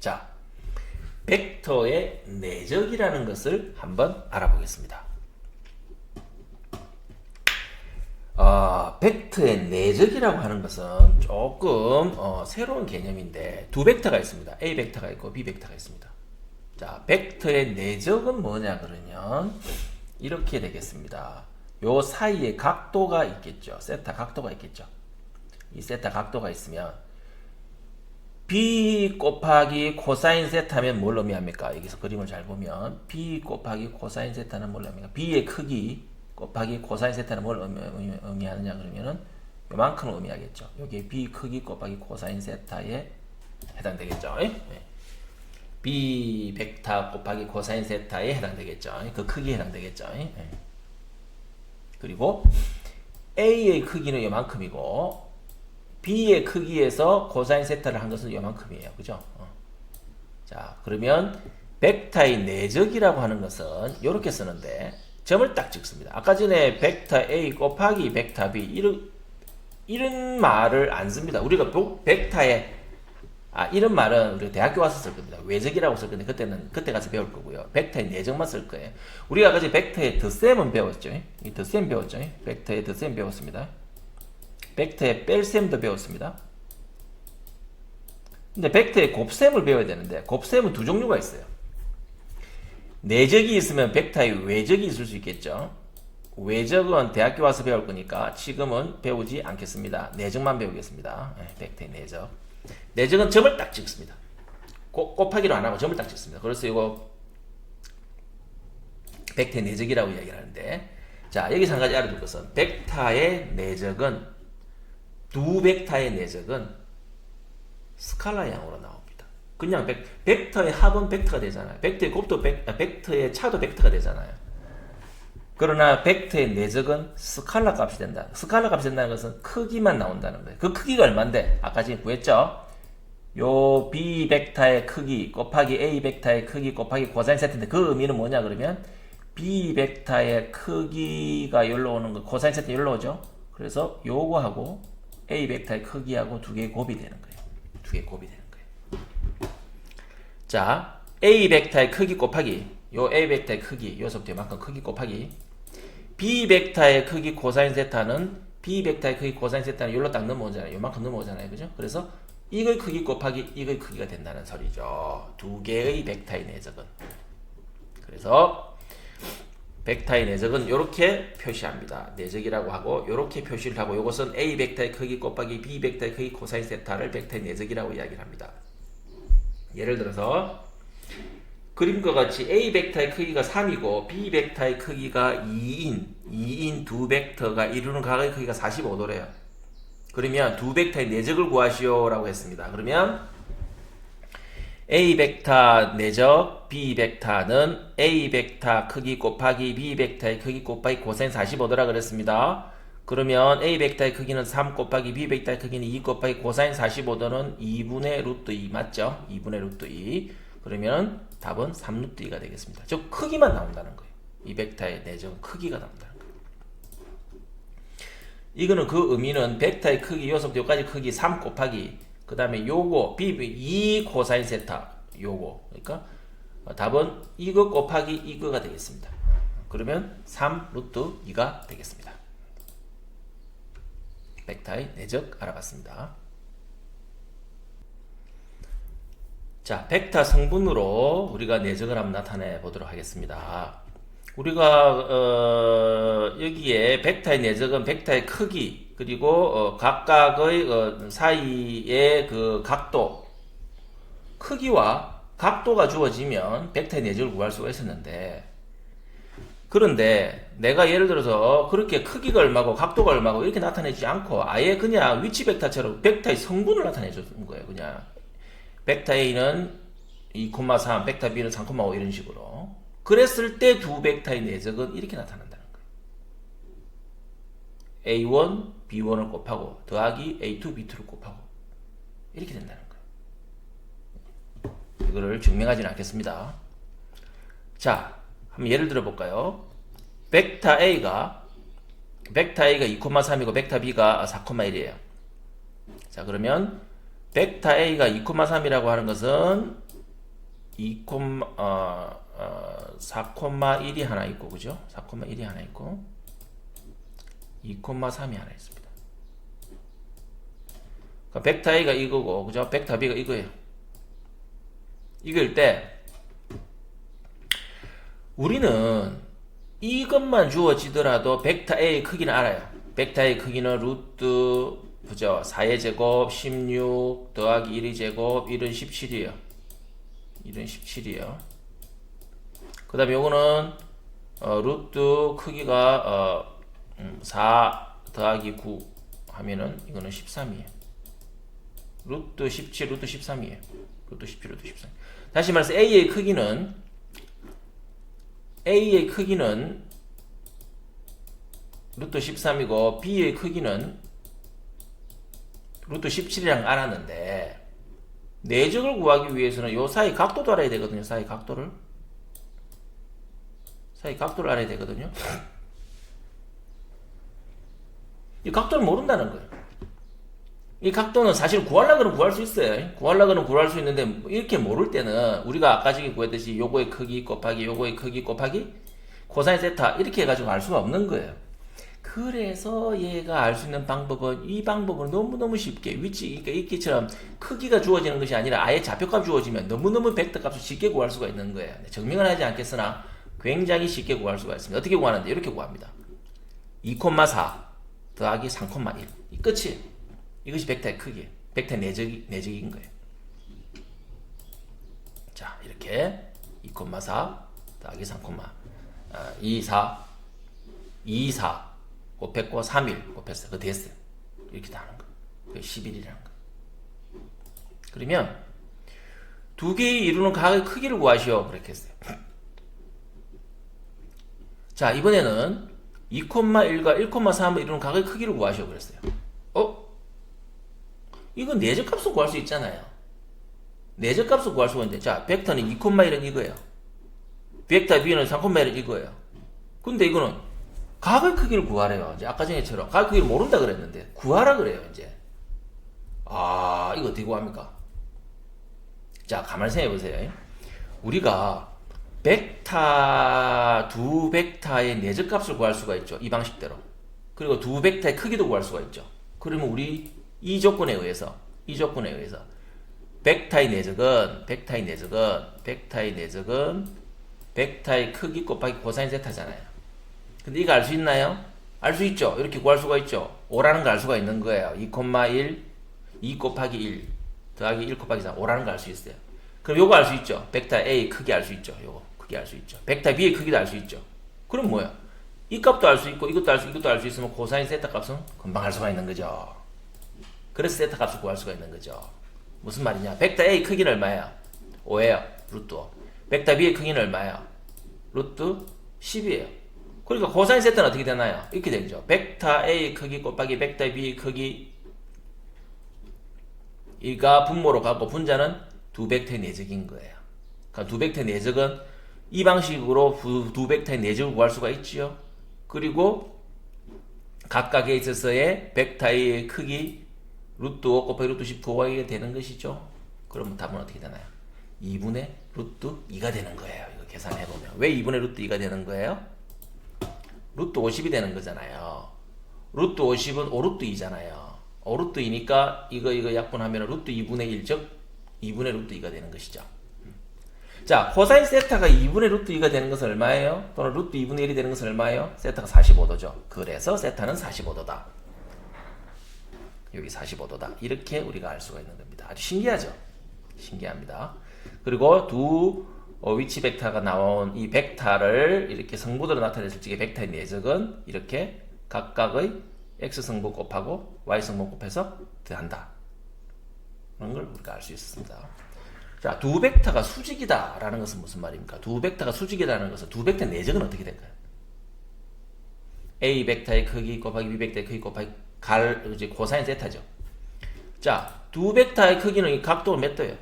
자, 벡터의 내적이라는 것을 한번 알아보겠습니다. 벡터의 내적이라고 하는 것은 조금 새로운 개념인데 두 벡터가 있습니다. A 벡터가 있고 B 벡터가 있습니다. 자, 벡터의 내적은 뭐냐 그러면 이렇게 되겠습니다. 요 사이에 각도가 있겠죠. 세타 각도가 있겠죠. 이 세타 각도가 있으면 B 곱하기 코사인 세타면 뭘 의미합니까? 여기서 그림을 잘 보면 B 곱하기 코사인 세타는 뭘 의미합니까? B의 크기 곱하기 코사인 세타는 뭘 의미하느냐 그러면은 요만큼을 의미하겠죠. 여기 B 크기 곱하기 코사인 세타에 해당되겠죠. B 벡터 곱하기 코사인 세타에 해당되겠죠. 그 크기에 해당되겠죠. 그리고 A의 크기는 요만큼이고 B의 크기에서 코사인 세타를 한 것은 요만큼이에요. 그죠? 자, 그러면 벡터의 내적이라고 하는 것은 이렇게 쓰는데 점을 딱 찍습니다. 아까 전에 벡터 A 곱하기 벡터 B 이런 말을 안 씁니다. 우리가 벡터에 이런 말은 우리가 대학교 와서 쓸 겁니다. 외적이라고 쓸 건데 그때 가서 배울 거고요. 벡터의 내적만 쓸 거예요. 우리가 아까 전에 벡터의 덧셈은 배웠죠. 이 덧셈 배웠죠. 벡터의 덧셈 배웠습니다. 벡터의 뺄셈도 배웠습니다. 근데 벡터의 곱셈을 배워야 되는데 곱셈은 두 종류가 있어요. 내적이 있으면 벡터의 외적이 있을 수 있겠죠. 외적은 대학교 와서 배울 거니까 지금은 배우지 않겠습니다. 내적만 배우겠습니다. 벡터의 내적. 내적은 점을 딱 찍습니다. 곱하기로 안 하고 점을 딱 찍습니다. 그래서 이거 벡터의 내적이라고 이야기를 하는데, 자, 여기서 한 가지 알아둘 것은 벡터의 내적은 두 벡터의 내적은 스칼라 양으로 나옵니다. 그냥 벡터의 합은 벡터가 되잖아요. 벡터의 곱도 벡터의 차도 벡터가 되잖아요. 그러나 벡터의 내적은 스칼라 값이 된다. 스칼라 값이 된다는 것은 크기만 나온다는 거예요. 그 크기가 얼마인데? 아까 지금 구했죠? 요 B 벡터의 크기 곱하기 A 벡터의 크기 곱하기 코사인 세타인데 그 의미는 뭐냐 그러면 B 벡터의 크기가 여기로 오는 거 코사인 세타 여기로 오죠? 그래서 요거하고 A 벡터의 크기하고 두 개의 곱이 되는 거예요. 두 개의 곱이 되는 거예요. 자, A 벡터의 크기 곱하기 요 A 벡터의 크기 요소부터 이만큼 크기 곱하기 B 벡터의 크기 코사인 세타는 B 벡터의 크기 코사인 세타는 여기로 딱 넘어오잖아요. 요만큼 넘어오잖아요. 그죠? 그래서 이걸 크기 곱하기 이걸 크기가 된다는 소리죠. 두 개의 벡터의 내적은. 그래서 벡터의 내적은 이렇게 표시합니다. 내적이라고 하고 이렇게 표시를 하고 이것은 A 벡터의 크기 곱하기 B 벡터의 크기 코사인 세타를 벡터의 내적이라고 이야기를 합니다. 예를 들어서 그림과 같이 A 벡터의 크기가 3이고 B 벡터의 크기가 2인 두 벡터가 이루는 각의 크기가 45도래요. 그러면 두 벡터의 내적을 구하시오라고 했습니다. 그러면 A 벡터 내적 B 벡터는 A 벡터 크기 곱하기 B 벡터의 크기 곱하기 코사인 45도라 그랬습니다. 그러면 A 벡터의 크기는 3 곱하기 B 벡터의 크기는 2 곱하기 코사인 45도는 2분의 루트 2 맞죠? 2분의 루트 2. 그러면 답은 3 루트 2가 되겠습니다. 즉 크기만 나온다는 거예요. 이 벡터의 내적 크기가 나온다는 거예요. 이거는 그 의미는 벡터의 크기 요소부터 여기까지 크기 3 곱하기 그 다음에 요거 B 2 코사인 세타 요거 그러니까 답은 이거 곱하기 이거가 되겠습니다. 그러면 3 루트 2가 되겠습니다. 벡터의 내적 알아봤습니다. 자, 벡터 성분으로 우리가 내적을 한번 나타내 보도록 하겠습니다. 우리가 여기에 벡터의 내적은 벡터의 크기 그리고 각각의 사이의 그 각도 크기와 각도가 주어지면 벡터의 내적을 구할 수가 있었는데 그런데 내가 예를 들어서 그렇게 크기가 얼마고 각도가 얼마고 이렇게 나타내지 않고 아예 그냥 위치 벡터처럼 벡터의 성분을 나타내 주는 거예요. 그냥 벡터 A는 2,3, 벡터 B는 3,5 이런 식으로. 그랬을 때 두 벡터의 내적은 이렇게 나타난다는 거예요. A1, B1을 곱하고 더하기 A2, B2를 곱하고 이렇게 된다는 거예요. 이거를 증명하지는 않겠습니다. 자, 한번 예를 들어 볼까요? 벡터 A가 2,3이고 벡터 B가 4,1이에요. 자, 그러면 벡터 A가 2,3이라고 하는 것은 4,1이 하나 있고, 그죠? 4,1이 하나 있고, 2,3이 하나 있습니다. 그러니까 벡터 A가 이거고, 그죠? 벡터 B가 이거예요. 이걸 때, 우리는 이것만 주어지더라도 벡터 A의 크기는 알아요. 벡터 A의 크기는 루트, 그죠? 4의 제곱, 16 더하기 1의 제곱, 1은 17이에요. 1은 17이에요. 그 다음에 요거는 루트 크기가 4 더하기 9 하면은 이거는 13이에요. 루트 17, 루트 13이에요. 루트 17, 루트 13. 다시 말해서 A의 크기는 루트 13이고 B의 크기는 루트 17이랑 알았는데 내적을 구하기 위해서는 요 사이 각도도 알아야 되거든요. 사이 각도를 알아야 되거든요. 이 각도를 모른다는 거예요. 이 각도는 사실 구하려고는 구할 수 있어요. 구하려고는 구할 수 있는데 이렇게 모를 때는 우리가 아까 전에 구했듯이 요거의 크기 곱하기 요거의 크기 곱하기 코사인 세타 이렇게 해가지고 알 수가 없는 거예요. 그래서 얘가 알 수 있는 방법은 이 방법은 너무너무 쉽게 그러니까 이끼처럼 크기가 주어지는 것이 아니라 아예 좌표값 주어지면 너무너무 벡터 값을 쉽게 구할 수가 있는 거예요. 증명은 하지 않겠으나 굉장히 쉽게 구할 수가 있습니다. 어떻게 구하는데? 이렇게 구합니다. 2,4 더하기 3,1 이 끝이에요. 이것이 벡터의 크기, 벡터의 내적인 거예요. 자, 이렇게 2,4 더하기 2,4 곱했고 3일 곱했어요. 그거 됐어요. 이렇게 다 하는 거. 그게 11이라는 거. 그러면 두 개의 이루는 각의 크기를 구하시오. 그렇게 했어요. 자, 이번에는 2,1과 1,3을 이루는 각의 크기를 구하시오. 그랬어요. 이건 내적값을 구할 수 있잖아요. 내적값을 구할 수가 있는데, 자, 벡터는 2,1은 이거예요. 벡터 B는 3,1은 이거예요. 근데 이거는 각의 크기를 구하래요. 이제 아까 전에처럼 각의 크기를 모른다 그랬는데 구하라 그래요. 이제 이거 어떻게 구합니까? 자, 가만히 생각해 보세요. 우리가 두 벡터의 내적값을 구할 수가 있죠. 이 방식대로. 그리고 두 벡터의 크기도 구할 수가 있죠. 그러면 우리 이 조건에 의해서 벡터의 내적은 벡터의 크기 곱하기 코사인 세타잖아요. 근데 이거 알 수 있나요? 알 수 있죠. 이렇게 구할 수가 있죠. 5라는 거 알 수가 있는 거예요. 2,1 2 곱하기 1 더하기 1 곱하기 3 5라는 거 알 수 있어요. 그럼 요거 알 수 있죠. 벡터 A 크기 알 수 있죠. 요거 크기 알 수 있죠. 벡터 B의 크기도 알 수 있죠. 그럼 뭐야? 이 값도 알 수 있고 이것도 알 수 있으면 코사인 세타 값은 금방 알 수가 있는 거죠. 그래서 세타 값을 구할 수가 있는 거죠. 무슨 말이냐? 벡터 A 크기는 얼마예요? 5예요. 루트 5. 벡터 B의 크기는 얼마예요? 루트 10이에요. 그러니까 코사인 세타는 어떻게 되나요? 이렇게 되죠. 벡터 A 크기 곱하기 벡터 B 크기 이가 분모로 가고 분자는 두 벡터의 내적인 거예요. 그러니까 두 벡터의 내적은 이 방식으로 두 벡터의 내적을 구할 수가 있지요. 그리고 각각에 있어서의 벡터의 크기 루트 5 곱하기 루트 10 구하게 되는 것이죠. 그러면 답은 어떻게 되나요? 2분의 루트 2가 되는 거예요. 이거 계산해보면. 왜 2분의 루트 2가 되는 거예요? 루트 50이 되는 거잖아요. 루트 50은 5루트 2잖아요. 5루트 2니까 이거 약분하면 루트 2분의 1, 즉 2분의 루트 2가 되는 것이죠. 자, 코사인 세타가 2분의 루트 2가 되는 것은 얼마예요? 또는 루트 2분의 1이 되는 것은 얼마예요? 세타가 45도죠. 그래서 세타는 45도다. 여기 45도다. 이렇게 우리가 알 수가 있는 겁니다. 아주 신기하죠? 신기합니다. 그리고 두 위치 벡터가 나온 이 벡터를 이렇게 성분으로 나타냈을 적에 벡터의 내적은 이렇게 각각의 x성분 곱하고 y성분 곱해서 더한다. 그런 걸 우리가 알 수 있습니다. 자, 두 벡터가 수직이다 라는 것은 무슨 말입니까? 두 벡터가 수직이라는 것은 두 벡터의 내적은 어떻게 될까요? A 벡터의 크기 곱하기 B 벡터의 크기 곱하기 이제 코사인 세타죠. 자, 두 벡터의 크기는 이 각도가 몇 도예요?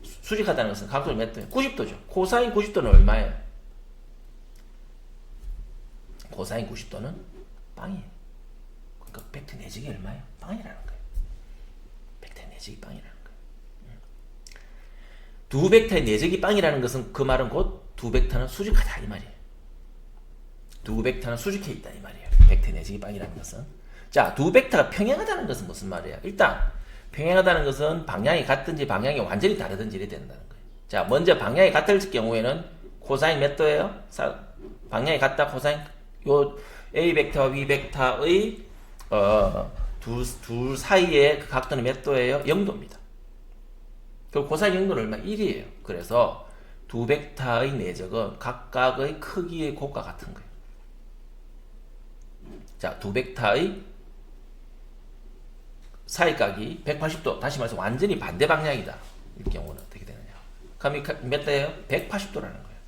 수직하다는 것은 각도가 몇 도예요? 90도죠. 코사인 90도는 얼마예요? 코사인 90도는 빵이에요. 그러니까 벡터 내적이 얼마예요? 빵이라는 거예요. 벡터 내적이 빵이라는 거예요. 두 벡터의 내적이 빵이라는 것은 그 말은 곧 두 벡터는 수직하다 이 말이에요. 두 벡터는 수직해 있다 이 말이에요. 벡터의 내적이 빵이라는 것은. 자, 두 벡터가 평행하다는 것은 무슨 말이에요? 일단 평행하다는 것은 방향이 같든지 방향이 완전히 다르든지 이래 된다는 거예요. 자, 먼저 방향이 같을 경우에는 코사인 몇 도예요? 방향이 같다 코사인 요 A 벡터와 B 벡터의 둘 사이의 그 각도는 몇 도예요? 0도입니다. 그리고 코사인 0도는 얼마? 1이에요. 그래서 두 벡터의 내적은 각각의 크기의 곱과 같은 거예요. 자, 두 벡터의 사이각이 180도, 다시 말해서 완전히 반대 방향이다. 이 경우는 어떻게 되느냐. 그럼 몇 도예요? 180도라는 거예요.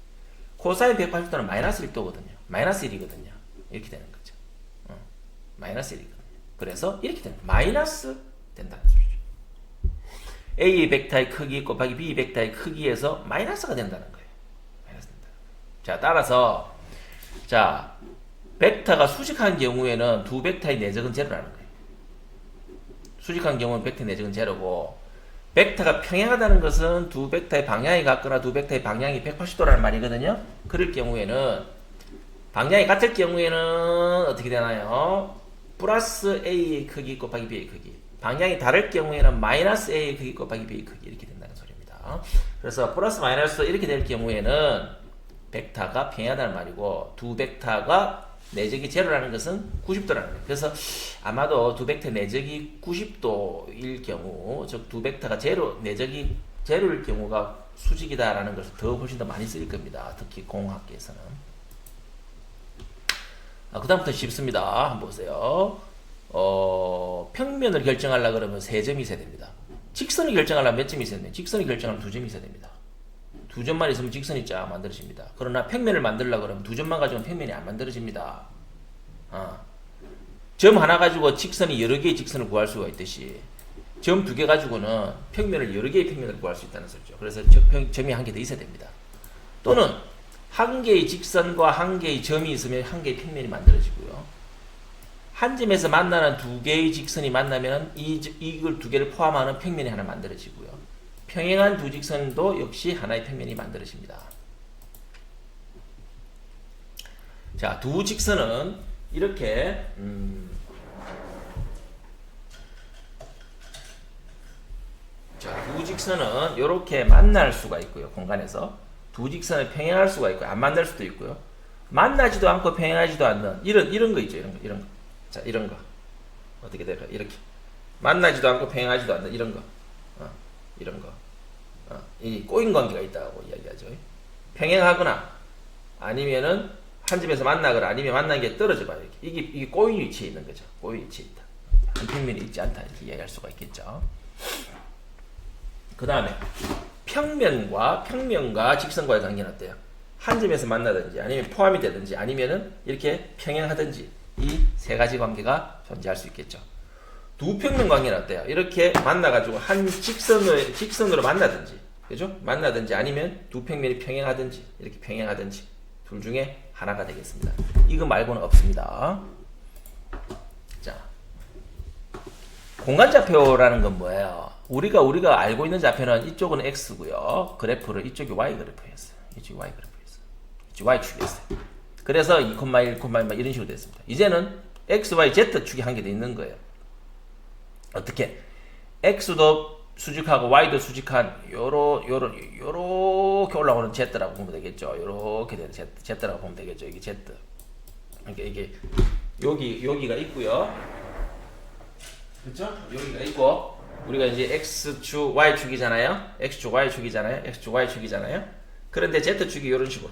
코사인 180도는 마이너스 1도거든요. 마이너스 1이거든요. 이렇게 되는 거죠. 마이너스 1이거든요. 그래서 이렇게 되는 거예요. 마이너스 된다는 소리죠. A 벡터의 크기 곱하기 B 벡터의 크기에서 마이너스가 된다는 거예요. 마이너스 된다. 자, 따라서 자, 벡터가 수직한 경우에는 두 벡터의 내적은 제로라는 거예요. 수직한 경우는 벡터의 내적은 제로고, 벡터가 평행하다는 것은 두 벡터의 방향이 같거나 두 벡터의 방향이 180도라는 말이거든요. 그럴 경우에는 방향이 같을 경우에는 어떻게 되나요? 플러스 A의 크기 곱하기 B의 크기. 방향이 다를 경우에는 마이너스 A의 크기 곱하기 B의 크기 이렇게 된다는 소리입니다. 그래서 플러스 마이너스 이렇게 될 경우에는 벡터가 평행하다는 말이고, 두 벡터가 내적이 제로라는 것은 90도라는 거예요. 그래서 아마도 두 벡터 내적이 90도일 경우, 즉 두 벡터가 내적이 제로일 경우가 수직이다라는 것을 훨씬 더 많이 쓰일 겁니다. 특히 공학계에서는. 그 다음부터 쉽습니다. 한번 보세요. 평면을 결정하려고 그러면 3점이 있어야 됩니다. 직선을 결정하려면 몇 점이 있어야 됩니까? 직선을 결정하면 2점이 있어야 됩니다. 2점만 있으면 직선이 쫙 만들어집니다. 그러나 평면을 만들려고 그러면 2점만 가지고는 평면이 안 만들어집니다. 점 하나 가지고 직선이 여러 개의 직선을 구할 수가 있듯이 점 2개 가지고는 평면을 여러 개의 평면을 구할 수 있다는 소리죠. 그래서 점이 한 개 더 있어야 됩니다. 또는 한 개의 직선과 한 개의 점이 있으면 한 개의 평면이 만들어지고요. 한 점에서 만나는 2개의 직선이 만나면 이걸 2개를 포함하는 평면이 하나 만들어지고요. 평행한 두 직선도 역시 하나의 평면이 만들어집니다. 자, 두 직선은 이렇게 두 직선은 이렇게 만날 수가 있고요. 공간에서 두 직선을 평행할 수가 있고 안 만날 수도 있고요. 만나지도 않고 평행하지도 않는 이런 거 있죠. 이런 거. 자, 이런 거 어떻게 될까요? 이렇게 만나지도 않고 평행하지도 않는 이런 거. 이런 거. 이 꼬인 관계가 있다고 이야기하죠. 평행하거나 아니면은 한 점에서 만나거나 아니면 만난 게 떨어져 봐요. 이게 꼬인 위치에 있는 거죠. 꼬인 위치에 있다. 한 평면이 있지 않다 이렇게 이야기할 수가 있겠죠. 그 다음에 평면과 직선과의 관계는 어때요? 한 점에서 만나든지 아니면 포함이 되든지 아니면은 이렇게 평행하든지 이 세 가지 관계가 존재할 수 있겠죠. 두 평면 관계는 어때요? 이렇게 만나가지고 한 직선으로 만나든지, 그죠? 만나든지 아니면 두 평면이 평행하든지, 이렇게 평행하든지, 둘 중에 하나가 되겠습니다. 이거 말고는 없습니다. 자, 공간좌표라는 건 뭐예요? 우리가 알고 있는 좌표는 이쪽은 X고요. 그래프를 이쪽이 Y 그래프였어요. 이쪽이 Y 그래프였어요. 이쪽이 Y축이었어요. 그래서 2,1, 1 이런 식으로 됐습니다. 이제는 X, Y, Z축이 한 개 더 있는 거예요. 어떻게? X도 수직하고 Y도 수직한 요렇게 올라오는 Z라고 보면 되겠죠. 요렇게 되는 Z라고 보면 되겠죠. 이게 Z. 그러니까 이게 여기가 있고요. 그렇죠? 여기가 있고 우리가 이제 X축, Y축이잖아요. X축, Y축이잖아요. X축, Y축이잖아요. 그런데 Z축이 요런 식으로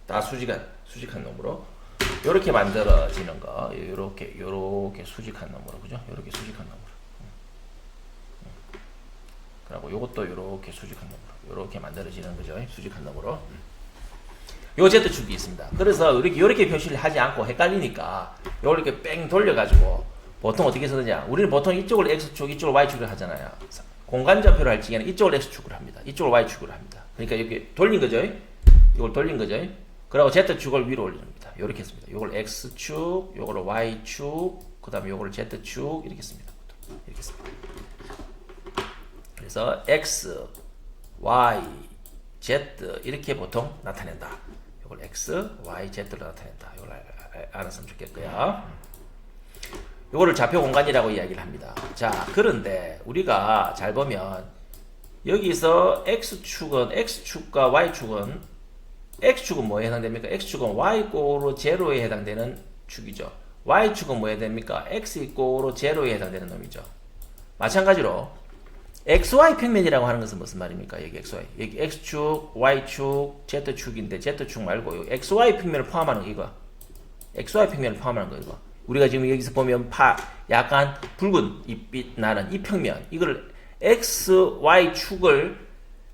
다 수직한 놈으로 요렇게 만들어지는 거, 요렇게 수직한 놈으로, 그죠? 요렇게 수직한 놈으로. 그리고 요것도 요렇게 수직한 놈으로, 요렇게 만들어지는 거죠. 수직한 놈으로. 요 Z축이 있습니다. 그래서 요렇게 표시를 하지 않고 헷갈리니까 요렇게 뺑 돌려가지고 보통 어떻게 쓰느냐? 우리는 보통 이쪽을 X축, 이쪽을 Y축을 하잖아요. 공간좌표를 할 적에는 이쪽을 X축을 합니다. 이쪽을 Y축을 합니다. 그러니까 이렇게 돌린 거죠. 이걸 돌린 거죠. 그리고 Z축을 위로 올립니다. 이렇게 했습니다. 이걸 X축, 이걸 Y축, 그 다음에 이걸 Z축 이렇게 씁니다. 이렇게 씁니다. 그래서 x, y, z 이렇게 보통 나타낸다. 이걸 x, y, z로 나타낸다. 이걸 알았으면 좋겠고요. 이거를 좌표 공간이라고 이야기를 합니다. 자, 그런데 우리가 잘 보면 여기서 x축과 y축은 뭐에 해당됩니까? x축은 y=0로 제로에 해당되는 축이죠. y축은 뭐에 됩니까? x=0로 제로에 해당되는 놈이죠. 마찬가지로 xy 평면이라고 하는 것은 무슨 말입니까? 여기 xy. 여기 x축, y축, z축인데 z축 말고 여기 xy 평면을 포함하는 거 이거. xy 평면을 포함하는 거 이거. 우리가 지금 여기서 보면 약간 붉은 빛 나는 이 평면, 이걸 xy축을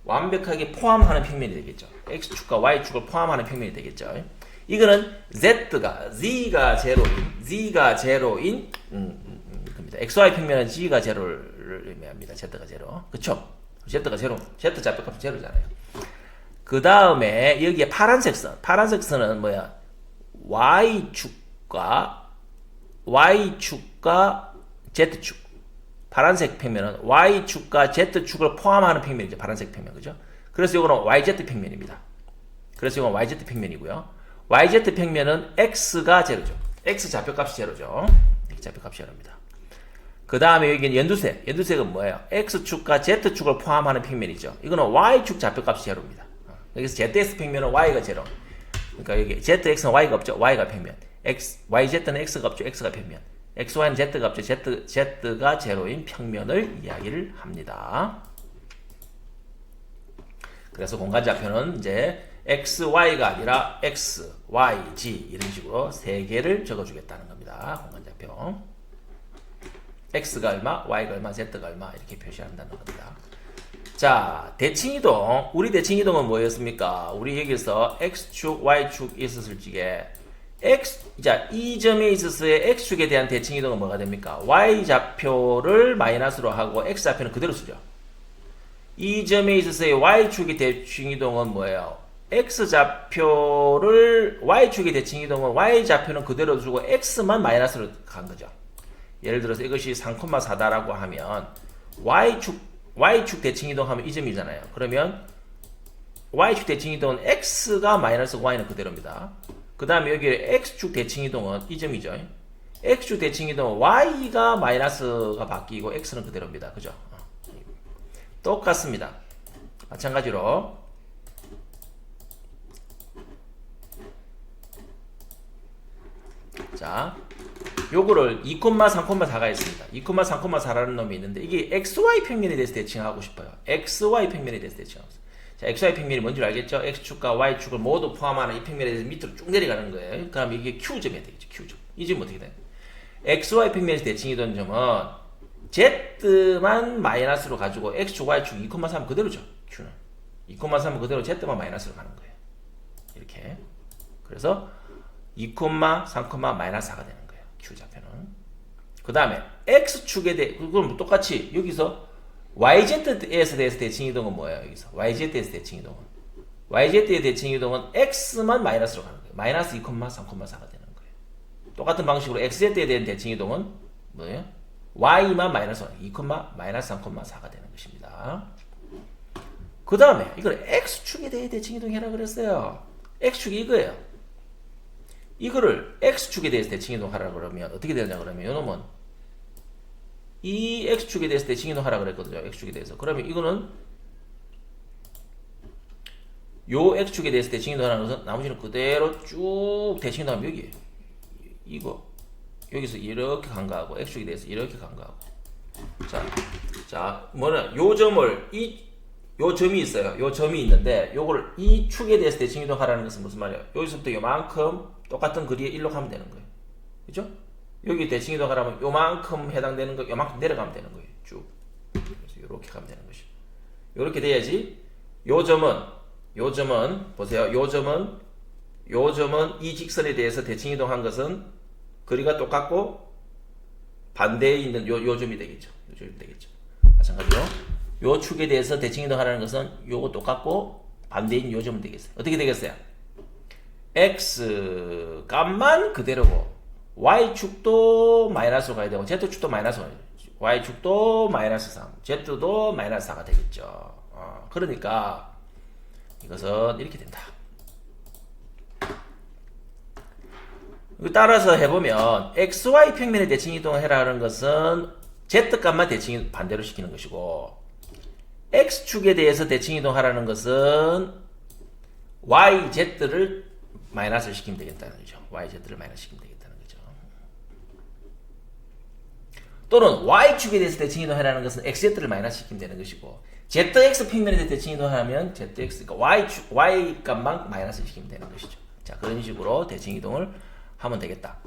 완벽하게 포함하는 평면이 되겠죠. x축과 y축을 포함하는 평면이 되겠죠. 이거는 z가 제로인 겁니다. xy 평면은 g가 제로를 의미합니다. z가 제로. 그쵸? z가 제로. z 좌표값은 제로잖아요. 그 다음에 여기에 파란색 선은 뭐야? y축과 z축. 파란색 평면은 y축과 z축을 포함하는 평면이죠. 파란색 평면. 그죠? 그래서 이거는 yz 평면입니다. 그래서 이건 yz 평면이고요. yz 평면은 x가 제로죠. x 좌표값이 제로죠. x 좌표값이 제로입니다. 그 다음에 여기는 연두색은 뭐예요? x축과 z축을 포함하는 평면이죠. 이거는 y축 좌표값이 제로입니다. 여기서 zx 평면은 y가 제로. 그러니까 여기 zx는 y가 없죠. y가 평면. yz는 x가 없죠. x가 평면. xy는 z가 없죠. z가 제로인 평면을 이야기를 합니다. 그래서 공간좌표는 이제 x, y가 아니라 x, y, z 이런 식으로 세 개를 적어주겠다는 겁니다. 공간좌표. x가 얼마, y가 얼마, z가 얼마 이렇게 표시한다는 겁니다. 자, 대칭이동. 우리 대칭이동은 뭐였습니까? 우리 여기서 x축, y축 있었을 적에 이 점에 있어서의 x축에 대한 대칭이동은 뭐가 됩니까? y좌표를 마이너스로 하고 x좌표는 그대로 쓰죠. 이 점에 있어서의 y축의 대칭이동은 뭐예요? x좌표를 y축의 대칭이동은 y좌표는 그대로 주고 x만 마이너스로 간 거죠. 예를 들어서 이것이 3,4다라고 하면 y축 대칭이동 하면 이 점이잖아요. 그러면 y축 대칭이동은 x가 마이너스 y는 그대로입니다. 그 다음에 여기 x축 대칭이동은 이 점이죠. x축 대칭이동은 y가 마이너스가 바뀌고 x는 그대로입니다. 그죠? 똑같습니다. 마찬가지로 자, 요거를 2,3,4가 있습니다. 2,3,4라는 놈이 있는데 이게 xy 평면에 대해서 대칭하고 싶어요. xy 평면에 대해서 대칭하고 싶어요. 자, xy 평면이 뭔지 알겠죠? x축과 y축을 모두 포함하는 이 평면에 대해서 밑으로 쭉 내려가는 거예요. 그럼 이게 q점이 되겠죠. q점. 이 점은 어떻게 돼요? xy 평면에서 대칭이 된 점은 z만 마이너스로 가지고 x축, y축 2,3은 그대로죠. q는 2,3은 그대로 z만 마이너스로 가는 거예요. 이렇게. 그래서 2,3, 마이너스 4가 되는 거예요. q좌표는. 그 다음에 x축에 대해 그럼 똑같이 여기서 yz에 대해서 대칭이동은 뭐예요? 여기서 yz에 대해서 대칭이동은 yz의 대칭이동은 x만 마이너스로 가는 거예요. 마이너스 2,3,4가 되는 거예요. 똑같은 방식으로 x에 대한 대칭이동은 뭐예요? y만 마이너스 2,-3,4가 되는 것입니다. 그 다음에 이걸 x축에 대해 대칭이동해라 그랬어요. x축이 이거예요. 이거를 x축에 대해서 대칭이동하라 그러면 어떻게 되냐 그러면 요놈은 이 x축에 대해서 대칭이동하라 그랬거든요. x축에 대해서. 그러면 이거는 요 x축에 대해서 대칭이동하는 것은 나머지는 그대로 쭉 대칭이동하면 여기에요. 이거 여기서 이렇게 간과하고 x축에 대해서 이렇게 간과하고 자 뭐는 요 점을 요 점이 있어요. 요 점이 있는데 요걸 이 축에 대해서 대칭이동하라는 것은 무슨 말이에요? 여기서부터 요만큼 똑같은 거리에 일로 가면 되는 거예요. 그죠? 여기 대칭이동하라면 요만큼 해당되는 거 요만큼 내려가면 되는 거예요. 쭉. 그래서 요렇게 가면 되는 것이죠. 요렇게 돼야지 요 점은 보세요. 요 점은 이 직선에 대해서 대칭이동한 것은 거리가 똑같고 반대에 있는 요 점이 되겠죠. 요 점이 되겠죠. 마찬가지로 요 축에 대해서 대칭이동하라는 것은 요거 똑같고 반대에 있는 요 점은 되겠어요. 어떻게 되겠어요? x 값만 그대로고 y축도 마이너스로 가야 되고 z축도 마이너스로 가야 돼요. y축도 마이너스 3, z도 마이너스 4가 되겠죠. 그러니까 이것은 이렇게 된다. 따라서 해보면 xy 평면의 대칭 이동을 해라는 것은 z값만 대칭 반대로 시키는 것이고, x축에 대해서 대칭 이동하라는 것은 yz를 마이너스 시키면 되겠다는 거죠. yz를 마이너스 시키면 되겠다는 거죠. 또는 y축에 대해서 대칭 이동하라는 것은 xz를 마이너스 시키면 되는 것이고, zx 평면에 대해서 대칭 이동하면 zx, 그러니까 y 값만 마이너스 시키면 되는 것이죠. 자, 그런 식으로 대칭 이동을 하면 되겠다.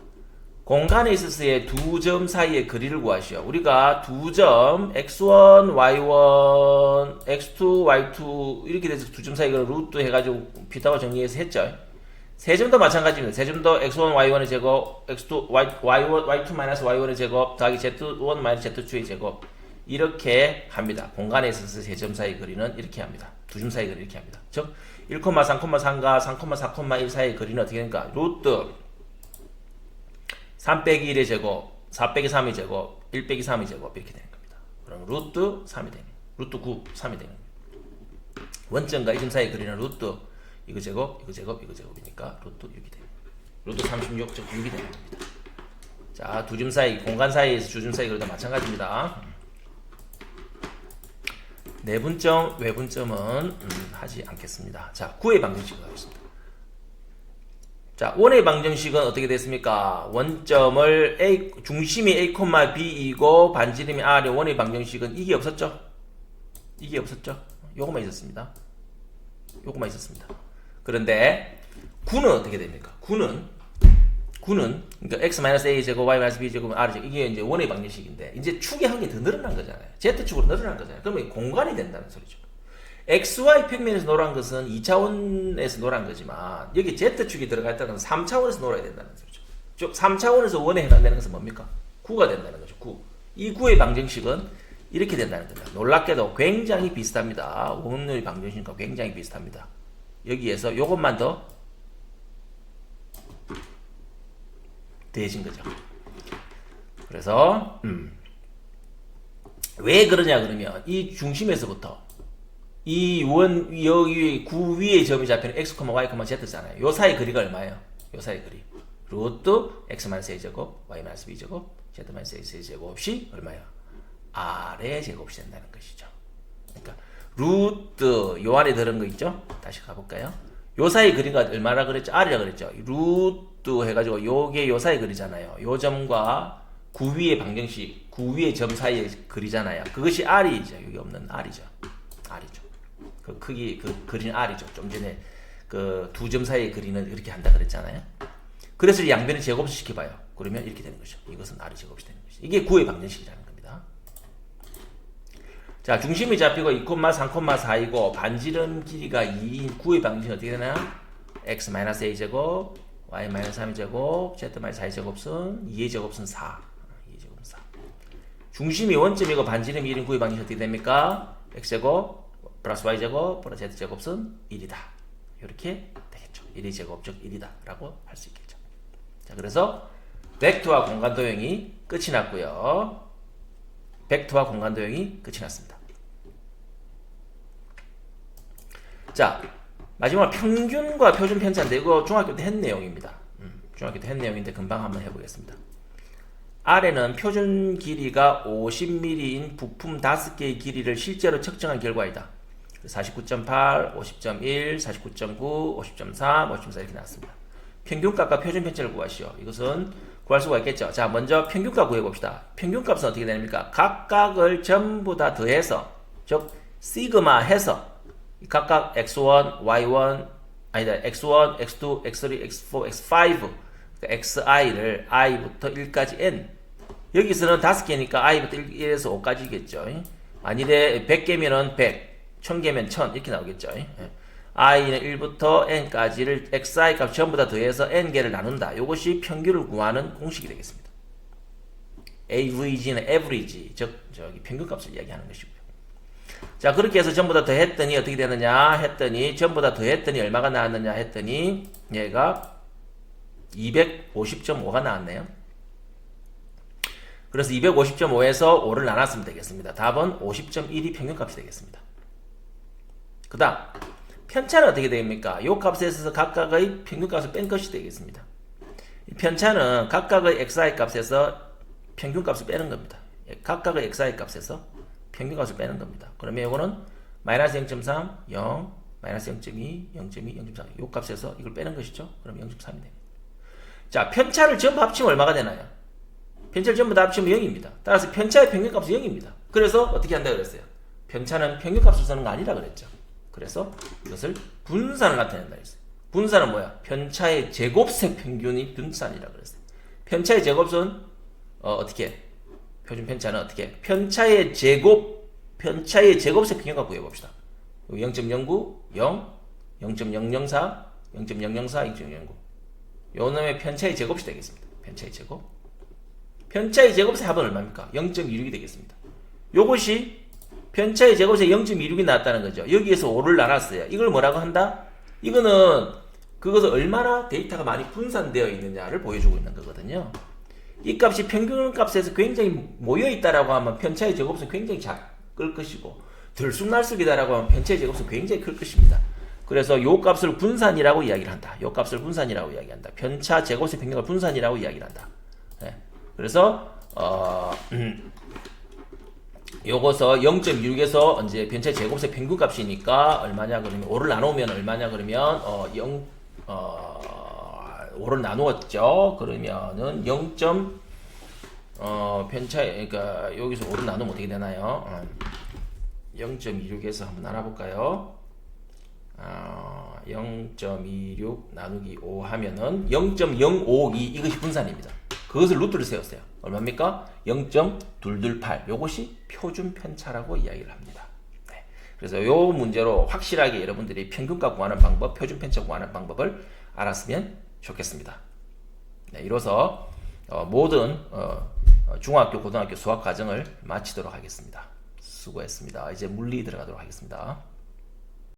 공간에 있어서의 두 점 사이의 거리를 구하시오. 우리가 두 점 x1, y1, x2, y2 이렇게 돼서 두 점 사이 거리를 루트 해가지고 피타고 정리해서 했죠. 세 점도 마찬가지입니다. 세 점도 x1, y1의 제곱, x2, y2 마이너스 y1의 제곱 더하기 z1 마이너스 z2의 제곱, 이렇게 합니다. 공간에 있어서 세 점 사이 거리는 이렇게 합니다. 두 점 사이 거리를 이렇게 합니다. 즉 1,3,3과 3,4,1 사이의 거리는 어떻게 되니까 루트 3 빼기 1의 제곱, 4 빼기 3의 제곱, 1 빼기 3의 제곱, 이렇게 되는 겁니다. 그럼 루트 3이 되는, 루트 9, 3이 되는 겁니다. 원점과 이 점 사이의 거리는 루트 이거 제곱, 이거 제곱, 이거 제곱이니까 루트 6이 되는 겁니다. 루트 36, 즉 6이 되는 겁니다. 자, 두 점 사이, 공간 사이에서 두 점 사이 거리도 마찬가지입니다. 내분점, 외분점은 하지 않겠습니다. 자, 구의 방정식을 하겠습니다. 자, 원의 방정식은 어떻게 됐습니까? 원점을 A, 중심이 A, B이고 반지름이 R의 원의 방정식은 이게 없었죠? 이게 없었죠? 요거만 있었습니다. 요거만 있었습니다. 그런데 구는 어떻게 됩니까? 구는 그러니까 x-a 제곱, y-b 제곱, r 제곱, 이게 이제 원의 방정식인데 이제 축이 한 개 더 늘어난 거잖아요. z축으로 늘어난 거잖아요. 그러면 공간이 된다는 소리죠. xy 평면에서 노란 것은 2차원에서 노란 거지만 여기 z축이 들어가 있다는 것은 3차원에서 놀아야 된다는 소리죠. 즉 3차원에서 원에 해당되는 것은 뭡니까? 구가 된다는 거죠. 구. 이 구의 방정식은 이렇게 된다는 겁니다. 놀랍게도 굉장히 비슷합니다. 원의 방정식과 굉장히 비슷합니다. 여기에서 요것만 더 대해진 거죠. 그래서 왜 그러냐 그러면 이 중심에서부터 이 원 여기 구 위의 점이 잡히는 x, y, z잖아요. 요 사이 거리가 얼마예요? 요 사이 거리 루트 x-a 제곱, y-b 제곱, z-a 제곱이 얼마예요? r의 제곱이 된다는 것이죠. 그러니까 루트 요 안에 들은 거 있죠? 다시 가볼까요? 요 사이 거리가 얼마나 그랬죠? r이라 그랬죠. 루트 해가지고 요게 요 사이 거리잖아요. 요 점과 구 위의 방정식, 구 위의 점 사이의 거리잖아요. 그것이 r이죠. 여기 없는 r이죠. r이죠. 그 크기, 그 거리는 r이죠. 좀 전에 그 두 점 사이의 거리는 이렇게 한다 그랬잖아요. 그래서 양변을 제곱을 시켜봐요. 그러면 이렇게 되는 거죠. 이것은 r이 제곱이 되는 거죠. 이게 구의 방정식이라는 겁니다. 자, 중심이 잡히고 2,3,4이고 반지름 길이가 2인 구의 방정식이 어떻게 되나? x-a 제곱, y-3 제곱, z-4 제곱은 2의 제곱은 4. 2의 제곱은 4. 중심이 원점이고 반지름이 1인 구의 방정식이 어떻게 됩니까? x제곱 플러스 y제곱 플러스 z제곱은 1이다. 이렇게 되겠죠. 1의 제곱 즉 1이다 라고 할 수 있겠죠. 자, 그래서 벡터와 공간 도형이 끝이 났고요. 벡터와 공간 도형이 끝이 났습니다. 자, 마지막으로 평균과 표준 편차인데 이거 중학교 때 했 내용입니다. 중학교 때 했 내용인데 금방 한번 해보겠습니다. R에는 표준 길이가 50mm인 부품 5개의 길이를 실제로 측정한 결과이다. 49.8, 50.1, 49.9, 50.3, 50.4 이렇게 나왔습니다. 평균값과 표준 편차를 구하시오. 이것은 구할 수가 있겠죠. 자, 먼저 평균값 구해봅시다. 평균값은 어떻게 됩니까? 각각을 전부 다 더해서, 즉 시그마 해서 각각 x1, y1, 아니다, x1, x2, x3, x4, x5, xi를 i부터 1까지 n. 여기서는 5개니까 i부터 1에서 5까지겠죠. 아니래 100개면은 100, 1000개면 1000 이렇게 나오겠죠. i는 1부터 n까지를 xi 값 전부 다 더해서 n개를 나눈다. 이것이 평균을 구하는 공식이 되겠습니다. avg는 average, 즉 저기 평균값을 이야기하는 것이고요. 자, 그렇게 해서 전부 다 더했더니 어떻게 되느냐 했더니 전부 다 더했더니 얼마가 나왔느냐 했더니 얘가 250.5가 나왔네요. 그래서 250.5에서 5를 나눴으면 되겠습니다. 답은 50.1이 평균값이 되겠습니다. 그 다음 편차는 어떻게 됩니까? 요 값에서 각각의 평균값을 뺀 것이 되겠습니다. 이 편차는 각각의 xi 값에서 평균값을 빼는 겁니다. 각각의 xi 값에서 평균값을 빼는 겁니다. 그러면 이거는 마이너스 0.3, 0, 마이너스 0.2, 0.2, 0.4 요 값에서 이걸 빼는 것이죠. 그럼 0.3이 됩니다. 자, 편차를 전부 합치면 얼마가 되나요? 편차를 전부 다 합치면 0입니다. 따라서 편차의 평균값은 0입니다. 그래서 어떻게 한다 그랬어요? 편차는 평균값을 쓰는 거 아니라 그랬죠. 그래서 이것을 분산을 나타낸다 그랬어요. 분산은 뭐야? 편차의 제곱세 평균이 분산이라 그랬어요. 편차의 제곱은 어떻게? 표준 편차는 어떻게? 편차의 제곱세 평균값 구해봅시다. 0.09, 0, 0.004, 0.004, 0.009. 요 놈의 편차의 제곱이 되겠습니다. 편차의 제곱. 편차의 제곱의 합은 얼마입니까? 0.26이 되겠습니다. 요것이 편차의 제곱에 0.26이 나왔다는 거죠. 여기에서 5를 나눴어요. 이걸 뭐라고 한다? 이거는 그것을 얼마나 데이터가 많이 분산되어 있느냐를 보여주고 있는 거거든요. 이 값이 평균값에서 굉장히 모여있다라고 하면 편차의 제곱은 굉장히 작을 것이고 들쑥날쑥이다라고 하면 편차의 제곱은 굉장히 클 것입니다. 그래서 요 값을 분산이라고 이야기를 한다. 요 값을 분산이라고 이야기한다. 편차 제곱의 평균값 분산이라고 이야기를 한다. 네. 그래서 요거서 0.6에서 이제 편차 제곱의 평균값이니까 얼마냐 그러면 5를 나누면 얼마냐 그러면 5를 나누었죠. 그러면은 0. 편차 그러니까 여기서 5를 나누면 어떻게 되나요? 0.26에서 한번 나눠 볼까요? 0.26 나누기 5 하면은 0.052 이것이 분산입니다. 그것을 루트를 세웠어요. 얼마입니까? 0.228. 요것이 표준 편차라고 이야기를 합니다. 네. 그래서 요 문제로 확실하게 여러분들이 평균값 구하는 방법, 표준 편차 구하는 방법을 알았으면 좋겠습니다. 네, 이로써 모든 중학교, 고등학교 수학 과정을 마치도록 하겠습니다. 수고했습니다. 이제 물리 들어가도록 하겠습니다.